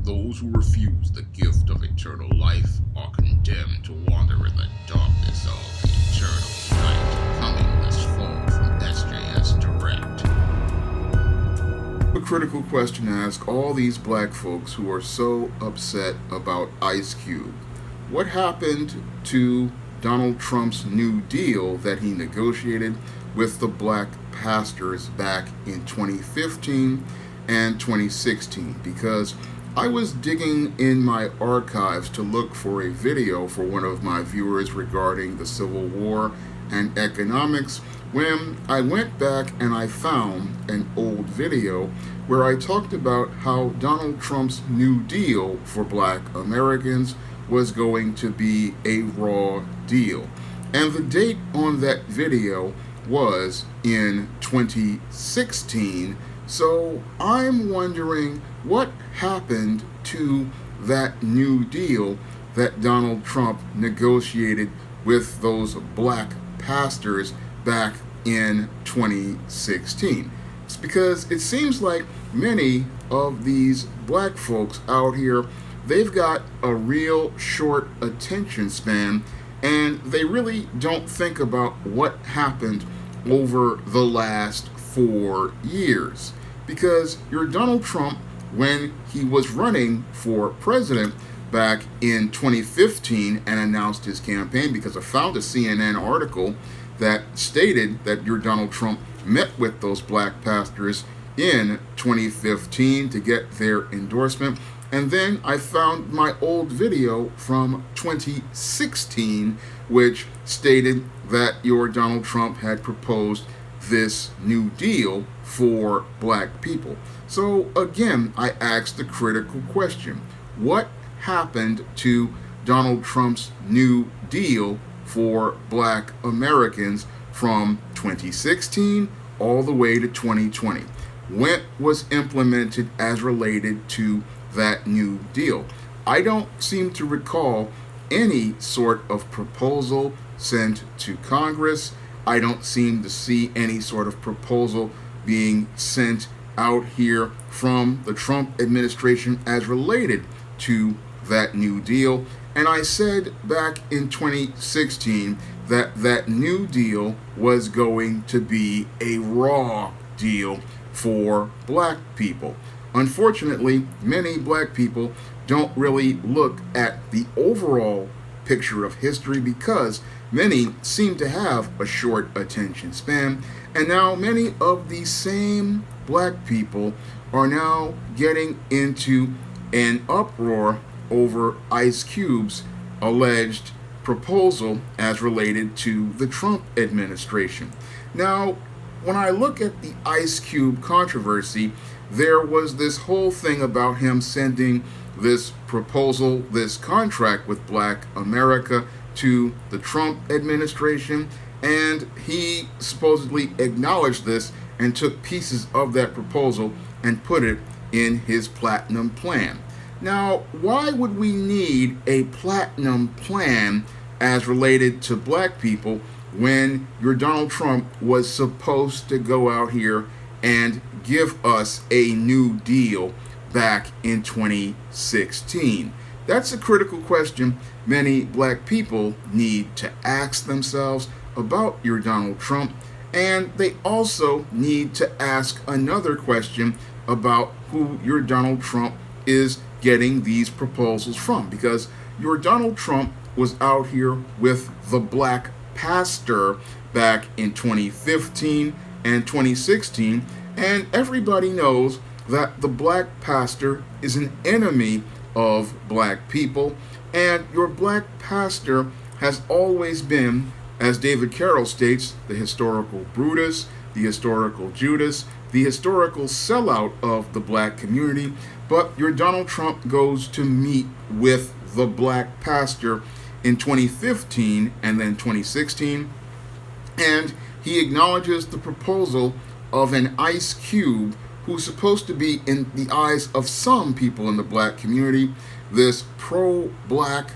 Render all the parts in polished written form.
Those who refuse the gift of eternal life are condemned to wander in the darkness of eternal night. Coming this fall from SJS Direct. A critical question to ask all these black folks who are so upset about Ice Cube. What happened to Donald Trump's New Deal that he negotiated with the black pastors back in 2015 and 2016? Because I was digging in my archives to look for a video for one of my viewers regarding the Civil War and economics when I went back and I found an old video where I talked about how Donald Trump's New Deal for black Americans was going to be a raw deal. And the date on that video was in 2016. So I'm wondering what happened to that New Deal that Donald Trump negotiated with those black pastors back in 2016. It's because it seems like many of these black folks out here, they've got a real short attention span, and they really don't think about what happened over the last 4 years. Because your Donald Trump, when he was running for president back in 2015 and announced his campaign, because I found a CNN article that stated that your Donald Trump met with those black pastors in 2015 to get their endorsement. And then I found my old video from 2016, which stated that your Donald Trump had proposed this New Deal for black people. So again, I asked the critical question: what happened to Donald Trump's New Deal for black Americans from 2016 all the way to 2020? When was implemented as related to that New Deal? I don't seem to recall any sort of proposal sent to Congress. I don't seem to see any sort of proposal being sent out here from the Trump administration as related to that New Deal. And I said back in 2016 that that New Deal was going to be a raw deal for black people. Unfortunately, many black people don't really look at the overall picture of history because many seem to have a short attention span, and now many of these same black people are now getting into an uproar over Ice Cube's alleged proposal as related to the Trump administration. Now, when I look at the Ice Cube controversy, there was this whole thing about him sending this proposal, this contract with black America to the Trump administration, and he supposedly acknowledged this and took pieces of that proposal and put it in his platinum plan. Now, why would we need a platinum plan as related to black people when your Donald Trump was supposed to go out here and give us a New Deal back in 2016? That's a critical question many black people need to ask themselves about your Donald Trump, and they also need to ask another question about who your Donald Trump is getting these proposals from, because your Donald Trump was out here with the black pastor back in 2015 and 2016, and everybody knows that the black pastor is an enemy of black people, and your black pastor has always been, as David Carroll states, the historical Brutus, the historical Judas, the historical sellout of the black community. But your Donald Trump goes to meet with the black pastor in 2015 and then 2016, and he acknowledges the proposal of an Ice Cube, who's supposed to be, in the eyes of some people in the black community, this pro-black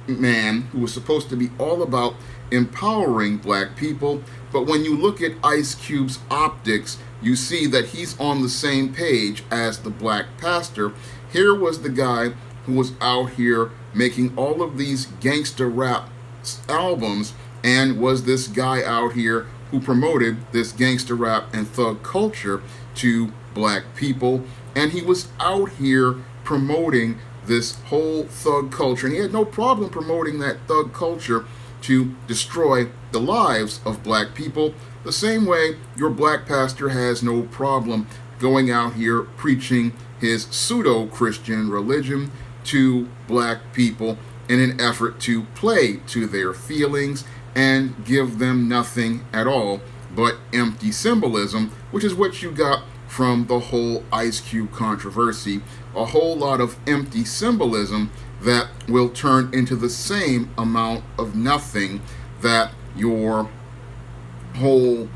man who was supposed to be all about empowering black people. But when you look at Ice Cube's optics, you see that he's on the same page as the black pastor. Here was the guy who was out here making all of these gangster rap albums, and was this guy out here who promoted this gangster rap and thug culture to black people. And he was out here promoting this whole thug culture, and he had no problem promoting that thug culture to destroy the lives of black people, the same way your black pastor has no problem going out here preaching his pseudo-Christian religion to black people in an effort to play to their feelings and give them nothing at all but empty symbolism, which is what you got from the whole Ice Cube controversy. A whole lot of empty symbolism that will turn into the same amount of nothing that your whole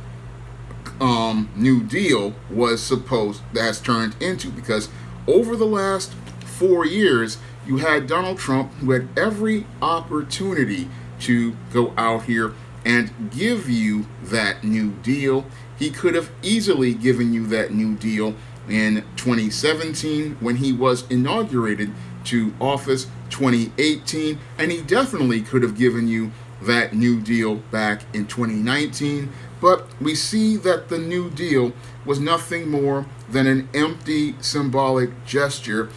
New Deal has turned into. Because over the last 4 years, you had Donald Trump, who had every opportunity to go out here and give you that New Deal. He could have easily given you that New Deal in 2017 when he was inaugurated to office, 2018, and he definitely could have given you that New Deal back in 2019. But we see that the New Deal was nothing more than an empty symbolic gesture,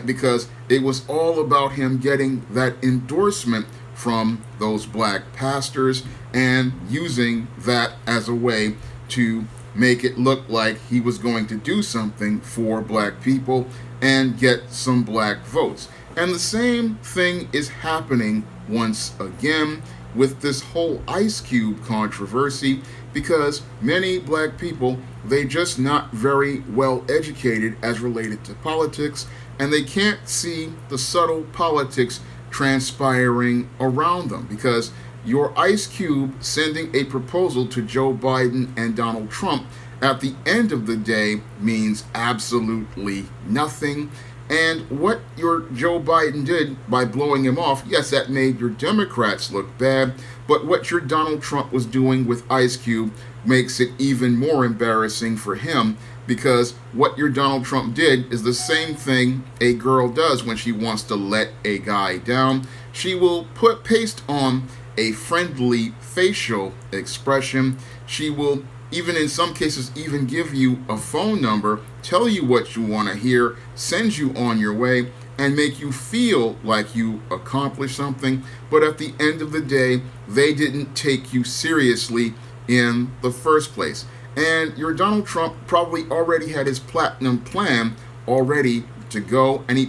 because it was all about him getting that endorsement from those black pastors and using that as a way to make it look like he was going to do something for black people and get some black votes. And the same thing is happening once again with this whole Ice Cube controversy, because many black people, they just not very well educated as related to politics, and they can't see the subtle politics transpiring around them. Because your Ice Cube sending a proposal to Joe Biden and Donald Trump at the end of the day means absolutely nothing. And what your Joe Biden did by blowing him off, yes, that made your Democrats look bad, but what your Donald Trump was doing with Ice Cube makes it even more embarrassing for him, because what your Donald Trump did is the same thing a girl does when she wants to let a guy down. She will paste on a friendly facial expression. She will, even in some cases, even give you a phone number, tell you what you want to hear, send you on your way, and make you feel like you accomplished something. But at the end of the day, they didn't take you seriously in the first place. And your Donald Trump probably already had his platinum plan already to go, and he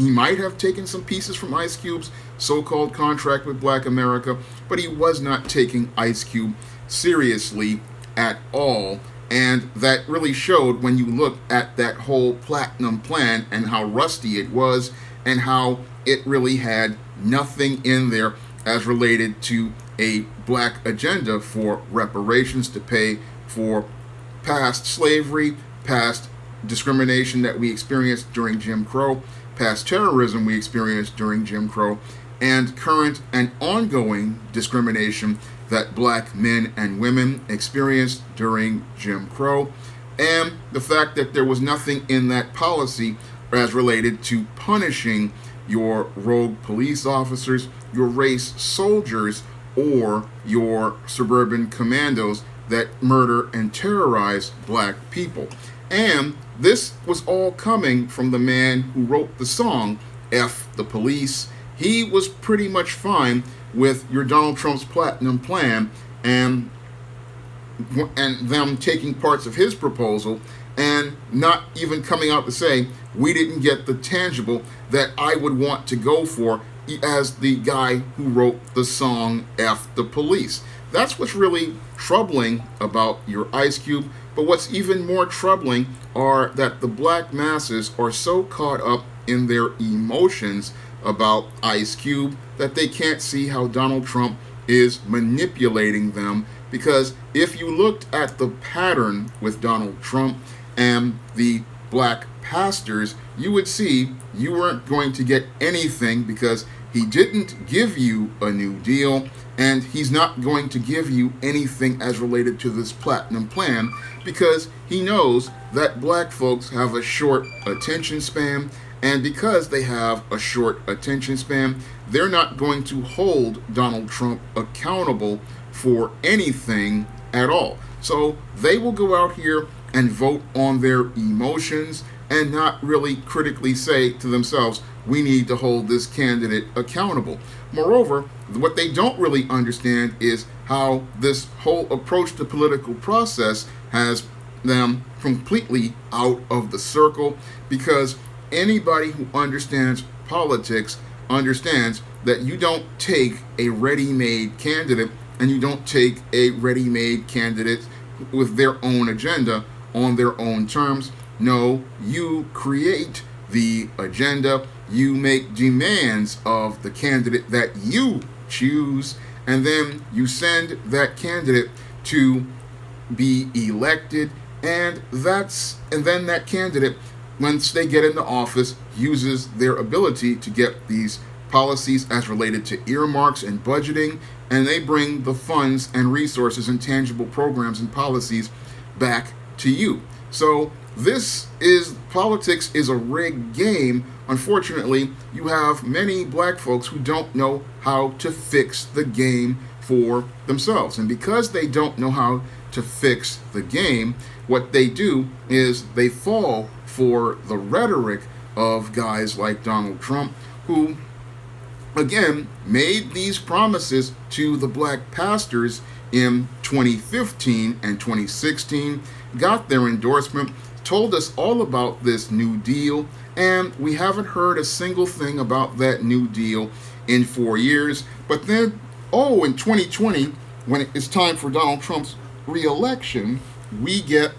might have taken some pieces from Ice Cube's so-called contract with Black America, but he was not taking Ice Cube seriously at all. And that really showed when you look at that whole platinum plan and how rusty it was, and how it really had nothing in there as related to a black agenda for reparations to pay for past slavery, past discrimination that we experienced during Jim Crow, past terrorism we experienced during Jim Crow, and current and ongoing discrimination that black men and women experienced during Jim Crow, and the fact that there was nothing in that policy as related to punishing your rogue police officers, your race soldiers, or your suburban commandos that murder and terrorize black people. And this was all coming from the man who wrote the song, F the Police. He was pretty much fine with your Donald Trump's platinum plan and them taking parts of his proposal and not even coming out to say, we didn't get the tangible that I would want to go for as the guy who wrote the song F the Police. That's what's really troubling about your Ice Cube. But what's even more troubling are that the black masses are so caught up in their emotions about Ice Cube that they can't see how Donald Trump is manipulating them. Because if you looked at the pattern with Donald Trump and the black pastors, you would see you weren't going to get anything, because he didn't give you a New Deal, and he's not going to give you anything as related to this platinum plan because he knows that black folks have a short attention span, and because they have a short attention span, they're not going to hold Donald Trump accountable for anything at all. So they will go out here and vote on their emotions and not really critically say to themselves, we need to hold this candidate accountable. Moreover, what they don't really understand is how this whole approach to political process has them completely out of the circle, because anybody who understands politics understands that you don't take a ready-made candidate and you don't take a ready-made candidate with their own agenda on their own terms. No, you create the agenda, you make demands of the candidate that you choose, and then you send that candidate to be elected, and then that candidate, once they get into office, uses their ability to get these policies as related to earmarks and budgeting, and they bring the funds and resources and tangible programs and policies back to you. So politics is a rigged game. Unfortunately, you have many black folks who don't know how to fix the game for themselves. And because they don't know how to fix the game, what they do is they fall for the rhetoric of guys like Donald Trump, who, again, made these promises to the black pastors in 2015 and 2016, got their endorsement, told us all about this New Deal, and we haven't heard a single thing about that New Deal in 4 years. But then, in 2020, when it's time for Donald Trump's re-election, we get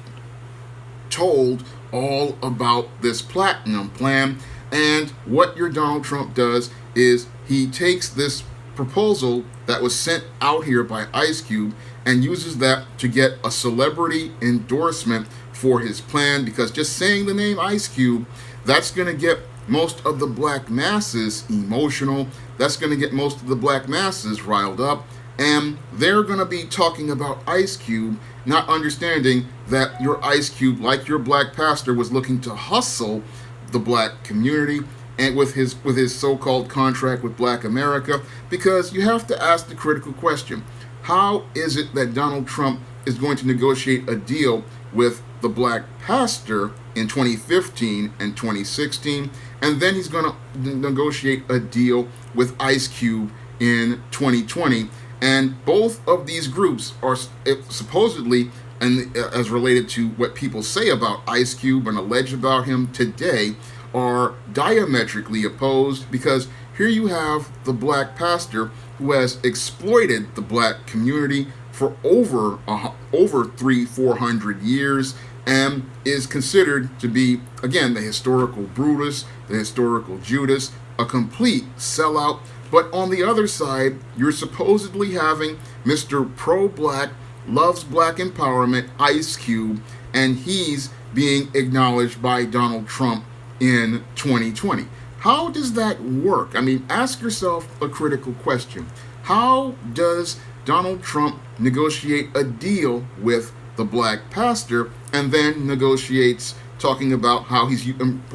told all about this platinum plan. And what your Donald Trump does is he takes this proposal that was sent out here by Ice Cube and uses that to get a celebrity endorsement for his plan, because just saying the name Ice Cube, that's going to get most of the black masses emotional. That's going to get most of the black masses riled up, and they're going to be talking about Ice Cube, not understanding that your Ice Cube, like your black pastor, was looking to hustle the black community and with his so-called contract with Black America. Because you have to ask the critical question: how is it that Donald Trump is going to negotiate a deal with the black pastor in 2015 and 2016, and then he's going to negotiate a deal with Ice Cube in 2020? And both of these groups are supposedly, and as related to what people say about Ice Cube and allege about him today, are diametrically opposed, because here you have the black pastor who has exploited the black community for over 300-400 years and is considered to be, again, the historical Brutus, the historical Judas, a complete sellout. But on the other side, you're supposedly having Mr. Pro-Black, loves black empowerment, Ice Cube, and he's being acknowledged by Donald Trump in 2020. How does that work? I mean, ask yourself a critical question. How does Donald Trump negotiate a deal with the black pastor and then negotiates talking about how he's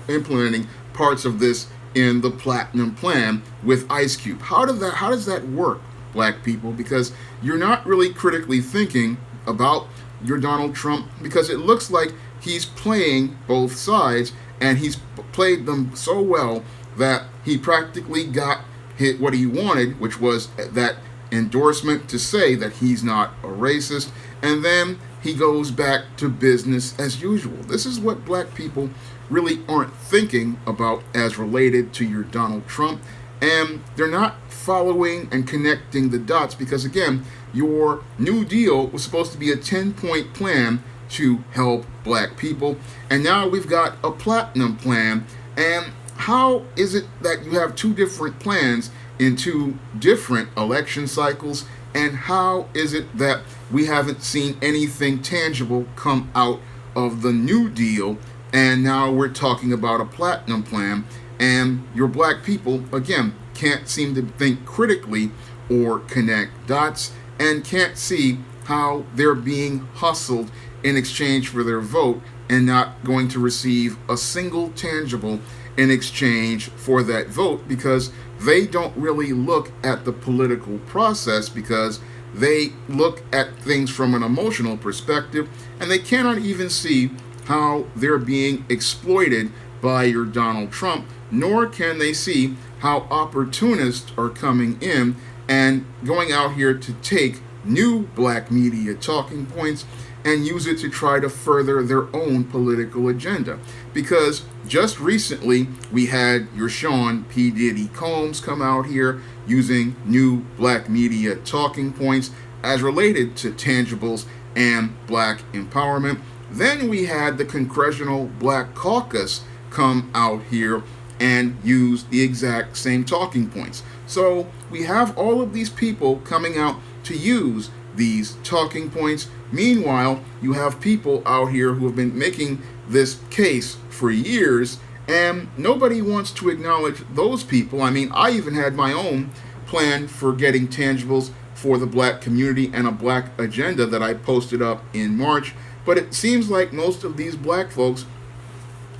implementing parts of this in the platinum plan with Ice Cube? How does that work, black people? Because you're not really critically thinking about your Donald Trump, because it looks like he's playing both sides, and he's played them so well that he practically got hit what he wanted, which was that endorsement to say that he's not a racist, and then he goes back to business as usual. This is what black people really aren't thinking about as related to your Donald Trump, and they're not following and connecting the dots, because again, your New Deal was supposed to be a 10-point plan to help black people, and now we've got a platinum plan. And how is it that you have two different plans in two different election cycles, and how is it that we haven't seen anything tangible come out of the New Deal, and now we're talking about a platinum plan, and your black people, again, can't seem to think critically or connect dots and can't see how they're being hustled in exchange for their vote and not going to receive a single tangible in exchange for that vote, because they don't really look at the political process, because they look at things from an emotional perspective, and they cannot even see how they're being exploited by your Donald Trump, nor can they see how opportunists are coming in and going out here to take new black media talking points and use it to try to further their own political agenda. Because just recently we had your Sean P. Diddy Combs come out here using new black media talking points as related to tangibles and black empowerment. Then we had the Congressional Black Caucus come out here and use the exact same talking points. So we have all of these people coming out to use these talking points. Meanwhile, you have people out here who have been making this case for years, and nobody wants to acknowledge those people. I mean, I even had my own plan for getting tangibles for the black community and a black agenda that I posted up in March. But it seems like most of these black folks,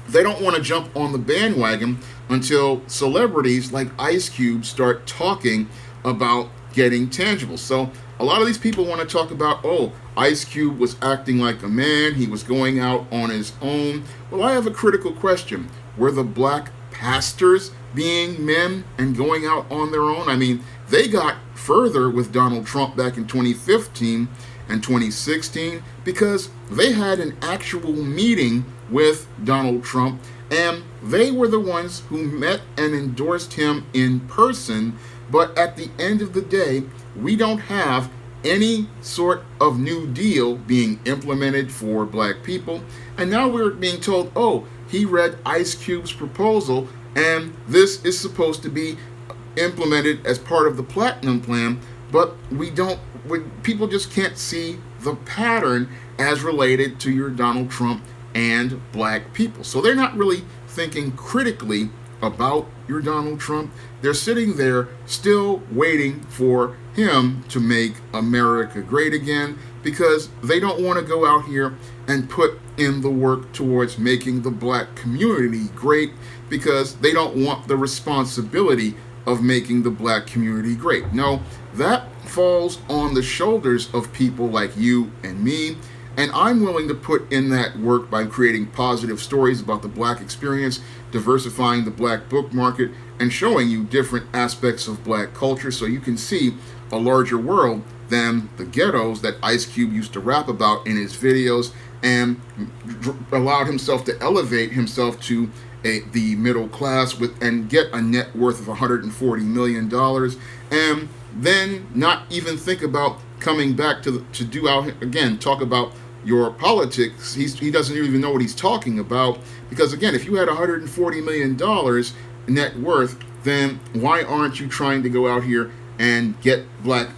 they don't want to jump on the bandwagon until celebrities like Ice Cube start talking about getting tangibles. So a lot of these people want to talk about, oh, Ice Cube was acting like a man, he was going out on his own. Well, I have a critical question. Were the black pastors being men and going out on their own? I mean, they got further with Donald Trump back in 2015 and 2016 because they had an actual meeting with Donald Trump, and they were the ones who met and endorsed him in person. But at the end of the day, we don't have any sort of new deal being implemented for black people. And now we're being told, oh, he read Ice Cube's proposal and this is supposed to be implemented as part of the Platinum Plan. But people just can't see the pattern as related to your Donald Trump and black people. So they're not really thinking critically about your Donald Trump. They're sitting there still waiting for him to make America great again, because they don't want to go out here and put in the work towards making the black community great, because they don't want the responsibility of making the black community great. No, that falls on the shoulders of people like you and me. And I'm willing to put in that work by creating positive stories about the black experience, diversifying the black book market, and showing you different aspects of black culture so you can see a larger world than the ghettos that Ice Cube used to rap about in his videos, and allowed himself to elevate himself to the middle class and get a net worth of $140 million, and then not even think about coming back to do out again, talk about your politics. He doesn't even know what he's talking about, because again, if you had $140 million net worth, then why aren't you trying to go out here and get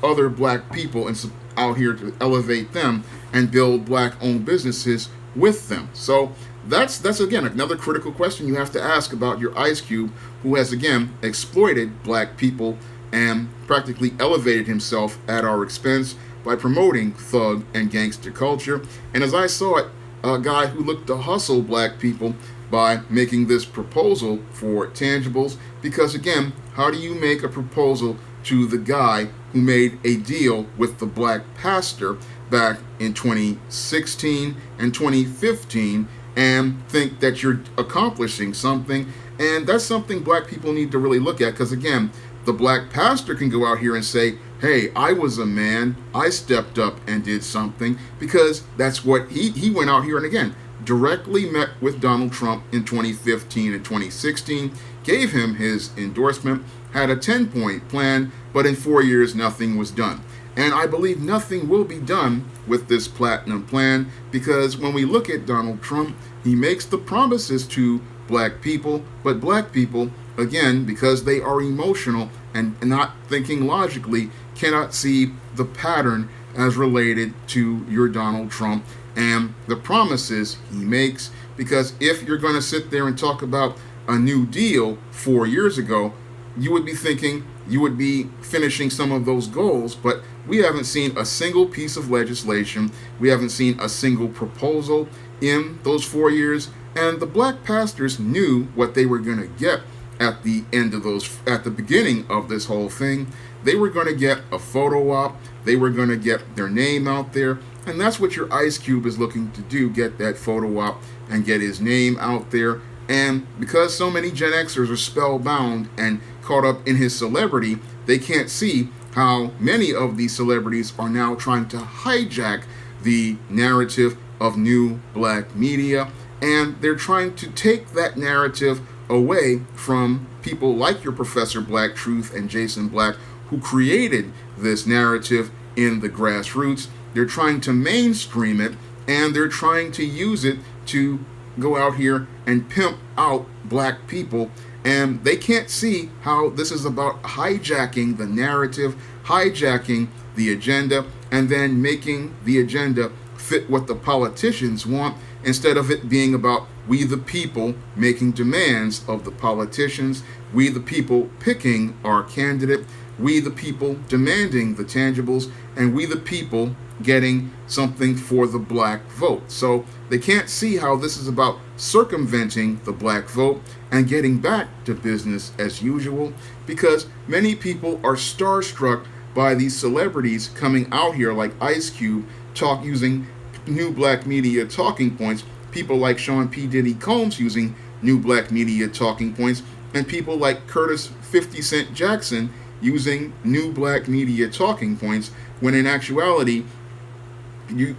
other black people and out here to elevate them and build black-owned businesses with them? So that's again another critical question you have to ask about your Ice Cube, who has again exploited black people and practically elevated himself at our expense by promoting thug and gangster culture. And as I saw it, a guy who looked to hustle black people by making this proposal for tangibles, because again, how do you make a proposal to the guy who made a deal with the black pastor back in 2016 and 2015 and think that you're accomplishing something? And that's something black people need to really look at, because again, the black pastor can go out here and say, hey, I was a man, I stepped up and did something, because that's what he went out here and again directly met with Donald Trump in 2015 and 2016, gave him his endorsement, had a 10-point plan, but in 4 years nothing was done. And I believe nothing will be done with this Platinum Plan, because when we look at Donald Trump, he makes the promises to black people, but black people, again, because they are emotional and not thinking logically, cannot see the pattern as related to your Donald Trump and the promises he makes. Because if you're going to sit there and talk about a New Deal 4 years ago, you would be thinking you would be finishing some of those goals, but we haven't seen a single piece of legislation. We haven't seen a single proposal in those 4 years, and the black pastors knew what they were going to get at the beginning of this whole thing. They were going to get a photo op. They were going to get their name out there, and that's what your Ice Cube is looking to do, get that photo op and get his name out there. And because so many Gen Xers are spellbound and caught up in his celebrity, they can't see how many of these celebrities are now trying to hijack the narrative of new black media, and they're trying to take that narrative away from people like your Professor Black Truth and Jason Black, who created this narrative in the grassroots. They're trying to mainstream it, and they're trying to use it to go out here and pimp out black people. And they can't see how this is about hijacking the narrative, hijacking the agenda, and then making the agenda fit what the politicians want, instead of it being about we the people making demands of the politicians, we the people picking our candidate, we the people demanding the tangibles, and we the people getting something for the black vote. So they can't see how this is about circumventing the black vote and getting back to business as usual, because many people are starstruck by these celebrities coming out here like Ice Cube, using new black media talking points, people like Sean P. Diddy Combs using new black media talking points, and people like Curtis 50 Cent Jackson using new black media talking points, when in actuality,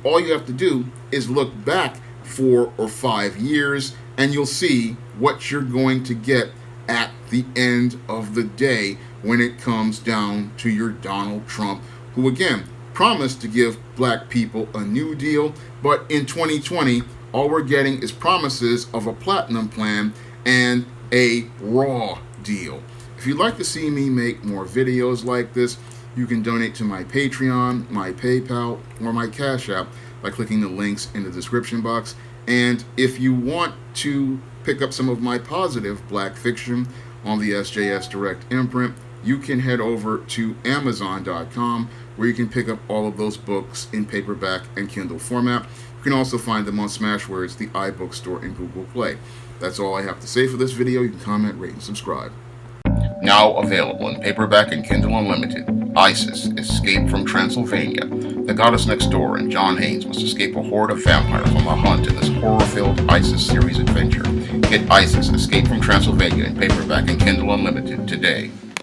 all you have to do is look back 4 or 5 years and you'll see what you're going to get at the end of the day when it comes down to your Donald Trump, who again promised to give black people a new deal, but in 2020 all we're getting is promises of a platinum plan and a raw deal. If you'd like to see me make more videos like this, you can donate to my Patreon, my PayPal, or my Cash App by clicking the links in the description box. And if you want to pick up some of my positive black fiction on the SJS Direct imprint, you can head over to Amazon.com, where you can pick up all of those books in paperback and Kindle format. You can also find them on Smashwords, the iBook store, and Google Play. That's all I have to say for this video. You can comment, rate, and subscribe. Now available in paperback and Kindle Unlimited, Isis, Escape from Transylvania. The goddess next door and John Haynes must escape a horde of vampires on the hunt in this horror-filled Isis series adventure. Get Isis, Escape from Transylvania in paperback and Kindle Unlimited today.